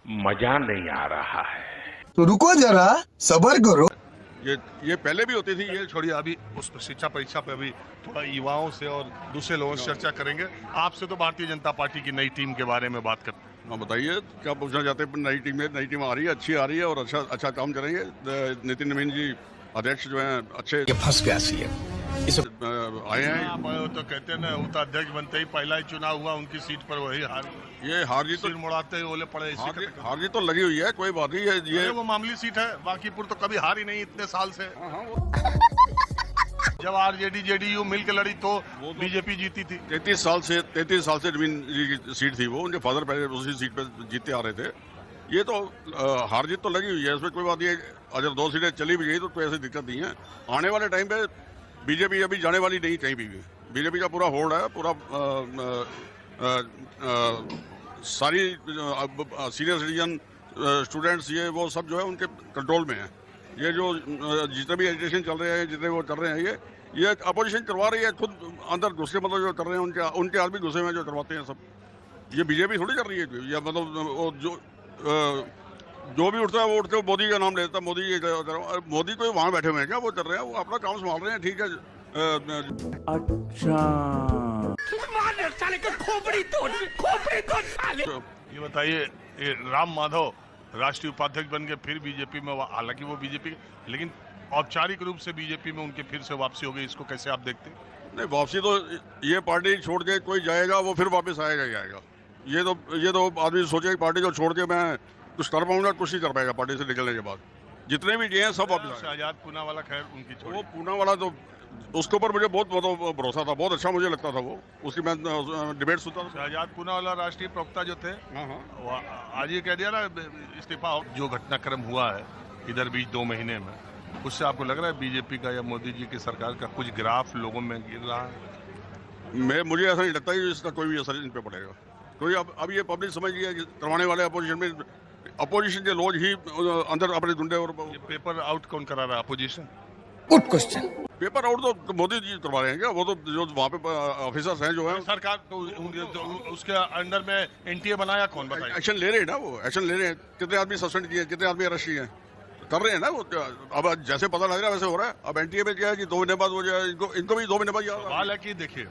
मजा नहीं आ रहा है। तो रुको जरा, सब्र करो। ये पहले भी होती थी, ये छोड़िए। अभी उस शिक्षा परीक्षा पे अभी थोड़ा युवाओं से और दूसरे लोगों से चर्चा करेंगे। आपसे तो भारतीय जनता पार्टी की नई टीम के बारे में बात करते हैं। हाँ, बताइए क्या पूछना चाहते हैं। नई टीम आ रही है, अच्छी आ रही है और अच्छा काम करेंगे। नितिन नवीन जी अध्यक्ष जो है अच्छे फंस गया सीएम। आए हैं। आप तो कहते हैं ना, उतना अध्यक्ष बनते ही पहला ही चुनाव हुआ, उनकी सीट पर वही हार, ये हार जीत सिर मुड़ाते ही ओले पड़े। हार जीत तो लगी हुई है, कोई बात नहीं है। ये वो मामूली सीट है, बांकीपुर तो कभी हार ही नहीं इतने साल से। जब आरजेडी जेडीयू मिलकर लड़ी तो बीजेपी जीती थी। 33 साल से नवीन जी की सीट थी वो, उनके फादर पहले उसी सीट पे जीतते आ रहे थे। ये तो हार जीत तो लगी हुई है, इसमें कोई बात नहीं है। अगर 2 सीटें चली भी गई तो कोई ऐसी दिक्कत नहीं है। आने वाले टाइम पे बीजेपी अभी जाने वाली नहीं कहीं भी। बीजेपी का पूरा होल्ड है, पूरा सारी सीनियर सिटीजन स्टूडेंट्स ये वो सब जो है उनके कंट्रोल में है। ये जो जितने भी एजुटेशन चल रहे हैं, जितने वो कर रहे हैं, ये अपोजिशन करवा रही है, खुद अंदर घुसे मतलब जो कर रहे हैं उनके आदमी घुसे हुए जो करवाते हैं सब। ये बीजेपी थोड़ी कर रही है। या मतलब जो भी उठता है वो मोदी का नाम लेता है। मोदी कोई वहाँ बैठे हुए हैं क्या? वो कर रहे हैं, वो अपना काम संभाल रहे हैं, ठीक है। ये बताइए, ये राम माधव राष्ट्रीय उपाध्यक्ष बन के फिर बीजेपी में, हालांकि वो बीजेपी, लेकिन औपचारिक रूप से बीजेपी में उनके फिर से वापसी हो गई, इसको कैसे आप देखते हैं? नहीं, वापसी तो ये पार्टी छोड़ के कोई जाएगा वो फिर वापस आएगा ही आएगा। ये तो आदमी सोचे कि पार्टी को छोड़ के मैं कुछ कर पाऊंगा, कुछ नहीं कर पाएगा पार्टी से निकलने के बाद। जितने भी गए हैं सब वापस। आजाद पूना वाला खैर उनकी छोड़ी। वो पूना वाला तो उसके ऊपर मुझे बहुत भरोसा था, बहुत अच्छा मुझे लगता था वो। उसकी मैं डिबेट सुनता था। आजाद पूना वाला राष्ट्रीय प्रवक्ता जो थे, वो आज ये कह दिया ना इस्तीफा। जो घटनाक्रम हुआ है इधर बीच 2 महीने में, उससे आपको लग रहा है बीजेपी का या मोदी जी की सरकार का कुछ ग्राफ लोगों में गिर रहा है? मुझे ऐसा नहीं लगता कि इसका कोई भी असर इन पे पड़ेगा। क्योंकि अब ये पब्लिक समझ गई है कि करवाने वाले अपोजिशन के लोग ही अंदर अपने गुंडे। और पेपर आउट कौन करा रहा है? Opposition. Good question. Paper out तो मोदी जी करवा रहे हैं क्या? वो तो जो वहाँ पे ऑफिसर्स हैं जो है सरकार तो उसके अंडर में एनटीए बनाया कौन, बताइए? एक्शन ले रहे हैं ना, वो एक्शन ले रहे हैं। कितने आदमी सस्पेंड किए, कितने आदमी अरेस्ट किए, कर रहे हैं ना वो। अब जैसे पता लग रहा है वैसे हो रहा है। अब एनटीए में क्या है कि 2 महीने बाद वो जो है इनको भी 2 महीने बाद सवाल है कि देखिए,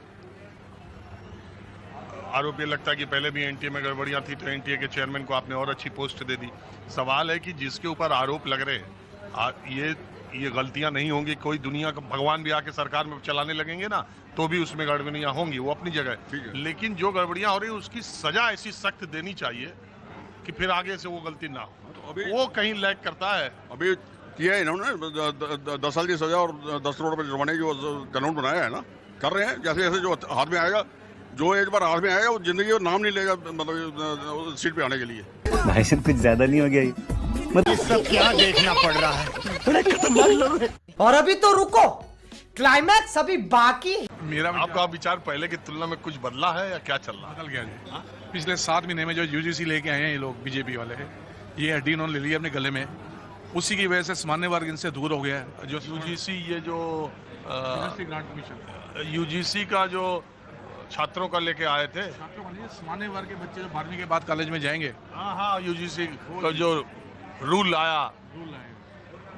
आरोप ये लगता है कि पहले भी एनटीए में गड़बड़ियां थी तो एनटीए के चेयरमैन को आपने और अच्छी पोस्ट दे दी। सवाल है कि जिसके ऊपर आरोप लग रहे हैं ये गलतियां नहीं होंगी। कोई दुनिया का भगवान भी आके सरकार में चलाने लगेंगे ना तो भी उसमें गड़बड़ियां होंगी, वो अपनी जगह। लेकिन जो गड़बड़ियां हो रही है उसकी सजा ऐसी सख्त देनी चाहिए कि फिर आगे से वो गलती ना हो। तो वो कहीं लैग करता है। अभी किया है इन्होंने 10 साल की सजा और 10 करोड़ रुपए जुर्माने की कानून बनाया है ना, कर रहे हैं। जैसे जैसे जो हाथ में आएगा, जो एक बार हाथ में आएगा वो जिंदगी में नाम नहीं लेगा, मतलब सीट पे आने के लिए। भाई साहब कुछ ज्यादा नहीं हो गया ये? मतलब सब क्या देखना पड़ रहा है? बड़े खतरनाक लोग हैं। और अभी तो रुको, क्लाइमैक्स अभी बाकी। मेरा आपका विचार पहले की तुलना में कुछ बदला है या क्या चल रहा है? बदल गया जी। पिछले 7 महीने में जो यूजीसी लेके आए हैं ये लोग बीजेपी वाले हैं, ये हड्डी इन्होंने ले ली अपने गले में। उसी की वजह से सामान्य वर्ग इनसे दूर हो गया है। जो यूजीसी, ये जो ग्रांट कमीशन, यूजीसी का जो छात्रों का लेके आए थे, सामान्य वर्ग के बच्चे जो 12वीं के बाद कॉलेज में जाएंगे, हाँ, यूजीसी का जो रूल आया,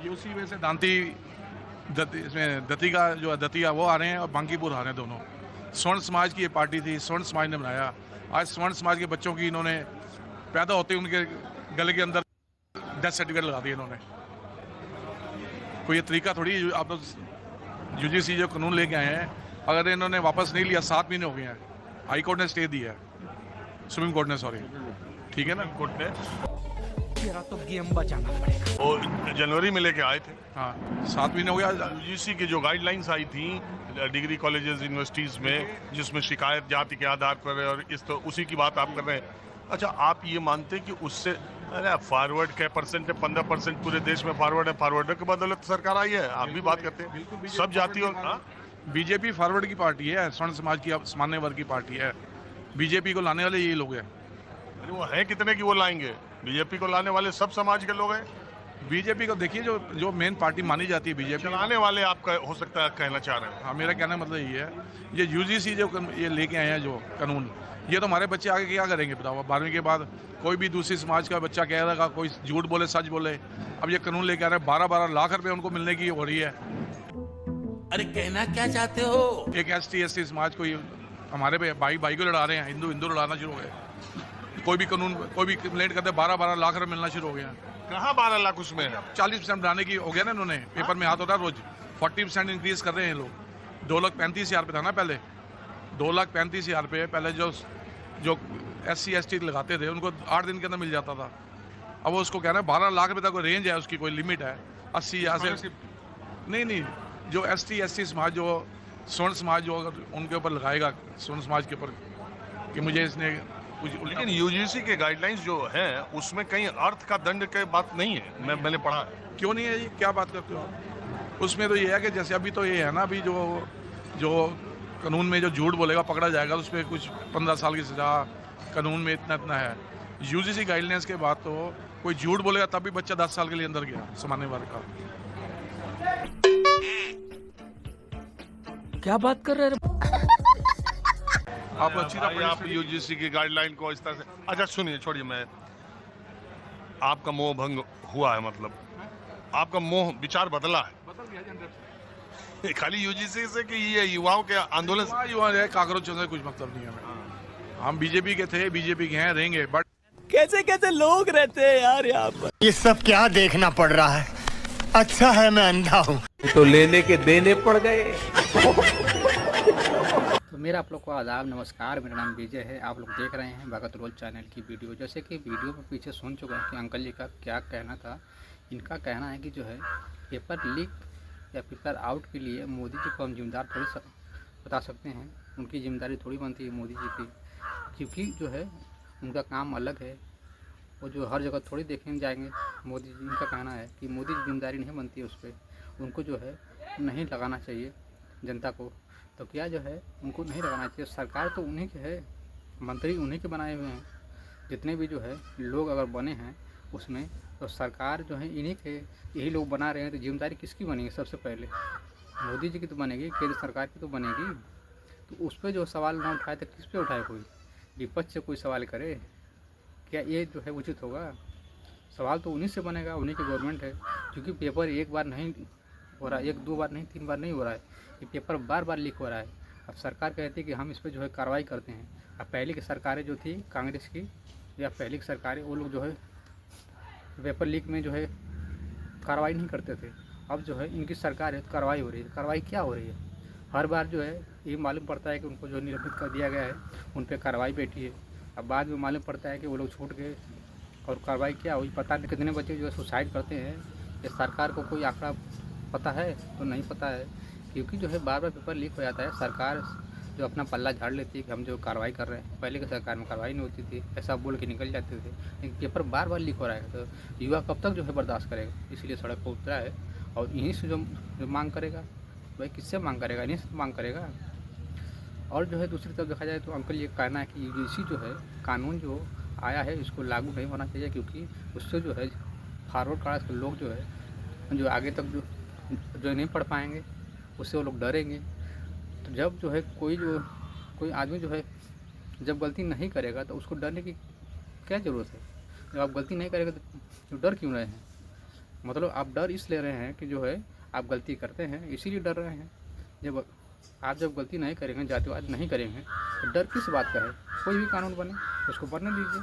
ये उसी वजह से दांती इसमें दतिया वो आ रहे हैं और बांकीपुर आ रहे हैं दोनों। स्वर्ण समाज की ये पार्टी थी, स्वर्ण समाज ने बनाया। आज स्वर्ण समाज के बच्चों की इन्होंने पैदा होते ही उनके गले के अंदर डेथ सर्टिफिकेट लगा दिया इन्होंने। कोई ये तरीका थोड़ी। आप तो यूजीसी जो कानून लेके आए हैं, अगर इन्होंने वापस नहीं लिया, 7 महीने हो गए हैं, हाई कोर्ट ने स्टे दिया है, सुप्रीम कोर्ट ने, सॉरी, ठीक है ना, कोर्ट ने। तेरा तो गेम बचाना पड़ेगा। वो जनवरी में लेके आए थे। हाँ, 7 महीने हो गया। यूजीसी की जो गाइडलाइंस आई थी डिग्री कॉलेजेस यूनिवर्सिटीज में, जिसमें शिकायत जाति के आधार पर है, और तो उसी की बात आप कर रहे हैं। अच्छा, आप ये मानते हैं कि उससे, अरे फॉरवर्ड क्या परसेंट है? 15% पूरे देश में फॉरवर्ड है। फॉरवर्ड के बदौलत सरकार आई है। आप भी बात करते हैं सब जातियों। बीजेपी फॉरवर्ड की पार्टी है, स्वर्ण समाज की, सामान्य वर्ग की पार्टी है। बीजेपी को लाने वाले यही लोग हैं। वो है कितने की वो लाएंगे? बीजेपी को लाने वाले सब समाज के लोग हैं। बीजेपी को देखिए, जो मेन पार्टी मानी जाती है बीजेपी, चलाने वाले आपका हो सकता है कहना चाह रहे हैं। हाँ, मेरा कहने का मतलब ये है, ये यूजीसी जो ये लेके आए हैं जो कानून, ये तो हमारे बच्चे आगे क्या करेंगे बताओ। 12वीं के बाद कोई भी दूसरी समाज का बच्चा कह रहा, कोई झूठ बोले सच बोले, अब ये कानून लेके आ रहे हैं, 12-12 लाख रुपए उनको मिलने की हो रही है। अरे कहना क्या चाहते हो? एक ST समाज को हमारे पे भाई को लड़ा रहे हैं, हिंदू लड़ाना शुरू हो गए। कोई भी कानून, कोई भी कंप्लेंट करते 12-12 लाख रुपए मिलना शुरू हो गया। कहाँ 12 लाख उसमें है? 40% बढ़ाने की हो गया ना इन्होंने, पेपर में हाथ होता है रोज। 40% इंक्रीज कर रहे हैं लोग। 2,35,000 पे था ना पहले, 2,35,000 पे पहले जो SC/ST लगाते थे उनको 8 दिन के अंदर मिल जाता था। अब वो उसको कहना है 12 लाख रुपए तक कोई रेंज है, उसकी कोई लिमिट है। 80 यहाँ से नहीं, जो ST/ST समाज, जो स्वर्ण समाज, जो अगर उनके ऊपर लगाएगा स्वर्ण समाज के ऊपर कि मुझे इसने कुछ, लेकिन यूजीसी के गाइडलाइंस जो हैं उसमें कहीं अर्थ का दंड की बात नहीं है। मैंने पढ़ा है। क्यों नहीं है जी, क्या बात करते हो आप? उसमें तो ये है कि जैसे अभी तो ये है ना, अभी जो कानून में जो झूठ बोलेगा पकड़ा जाएगा, उस पर कुछ 15 साल की सजा कानून में इतना है। यूजीसी गाइडलाइंस के बाद तो कोई झूठ बोलेगा तब भी बच्चा 10 साल के लिए अंदर गया, सामान्य वर्ग का। क्या बात कर रहे हैं? आप अच्छी भाई, तरह आप यूजीसी की गाइडलाइन को इस तरह से, अच्छा सुनिए, छोड़िए, मैं आपका मोह भंग हुआ है, मतलब आपका मोह विचार बदला है बदल गया जनरेशन। खाली यूजीसी से कि ये युवाओं के आंदोलन से? युवा है, कागरों से कुछ मतलब नहीं है हमें। हम बीजेपी के थे, बीजेपी के हैं, रहेंगे, बट कैसे कैसे लोग रहते हैं यार यहाँ पर। ये सब क्या देखना पड़ रहा है? अच्छा है मैं अंधा हूँ। तो लेने के देने पड़ गए। तो मेरा आप लोग को आदाब, नमस्कार। मेरा नाम विजय है। आप लोग देख रहे हैं भगत रोल चैनल की वीडियो। जैसे कि वीडियो में पीछे सुन चुका हूँ कि अंकल जी का क्या कहना था। इनका कहना है कि जो है पेपर लीक या पेपर आउट के लिए मोदी जी को हम जिम्मेदार थोड़ी बता सकते हैं। उनकी जिम्मेदारी थोड़ी बनती है मोदी जी की, क्योंकि जो है उनका काम अलग है। वो जो हर जगह थोड़ी देखने जाएंगे मोदी जी। इनका कहना है कि मोदी जी जिम्मेदारी नहीं बनती है उस पर, उनको जो है नहीं लगाना चाहिए जनता को। तो क्या जो है उनको नहीं लगाना चाहिए। सरकार तो उन्हीं के है, मंत्री उन्हीं के बनाए हुए हैं। जितने भी जो है लोग अगर बने हैं उसमें, तो सरकार जो है इन्हीं के, यही लोग बना रहे हैं। तो जिम्मेदारी किसकी बनेगी? सबसे पहले मोदी जी की तो बनेगी, केंद्र सरकार की तो बनेगी। तो उस पर जो सवाल ना उठाए तो किस पे उठाए? कोई विपक्ष से कोई सवाल करे? क्या ये जो है उचित होगा? सवाल तो उन्हीं से बनेगा, उन्हीं की गवर्नमेंट है। क्योंकि पेपर एक बार नहीं हो रहा है, 1-2 बार नहीं, 3 बार नहीं हो रहा है, ये पेपर बार बार लीक हो रहा है। अब सरकार कहती है कि हम इस पर जो है कार्रवाई करते हैं। अब पहले की सरकारें जो थी कांग्रेस की या पहले की सरकारें, वो लोग जो है पेपर लीक में जो है कार्रवाई नहीं करते थे। अब जो है इनकी सरकार है तो कार्रवाई हो रही है। कार्रवाई क्या हो रही है? हर बार जो है ये मालूम पड़ता है कि उनको जो निलंबित कर दिया गया है उन पर कार्रवाई बैठी है। अब बाद में मालूम पड़ता है कि वो लोग छूट गए और कार्रवाई क्या हुई पता नहीं। कितने बच्चे जो है सुसाइड करते हैं, ये सरकार को कोई आंकड़ा पता है? तो नहीं पता है, क्योंकि जो है बार बार पेपर लीक हो जाता है। सरकार जो अपना पल्ला झाड़ लेती है कि हम जो कार्रवाई कर रहे हैं। पहले की सरकार में कार्रवाई नहीं होती थी, ऐसा बोल के निकल जाते थे। लेकिन पेपर बार बार लीक हो रहा है तो युवा कब तक जो है बर्दाश्त करेगा? इसलिए सड़क पर उतरा है और इन्हीं से जो मांग करेगा, भाई किससे मांग करेगा? इन्हीं से मांग करेगा। और जो है दूसरी तरफ देखा जाए तो अंकल ये कहना है कि यूजीसी जो है कानून जो आया है इसको लागू नहीं होना चाहिए, क्योंकि उससे जो है फॉरवर्ड क्लास के लोग जो है जो आगे तक जो नहीं पढ़ पाएंगे, उससे वो लोग डरेंगे। तो जब जो है कोई आदमी जो है जब गलती नहीं करेगा तो उसको डरने की क्या ज़रूरत है? जब आप गलती नहीं करेगा तो डर क्यों रहे हैं? मतलब आप डर इस ले रहे हैं कि जो है आप गलती करते हैं इसीलिए डर रहे हैं। जब गलती नहीं करेंगे, जातिवाद नहीं करेंगे, तो डर किस बात का है? कोई भी कानून बने उसको पढ़ने दीजिए।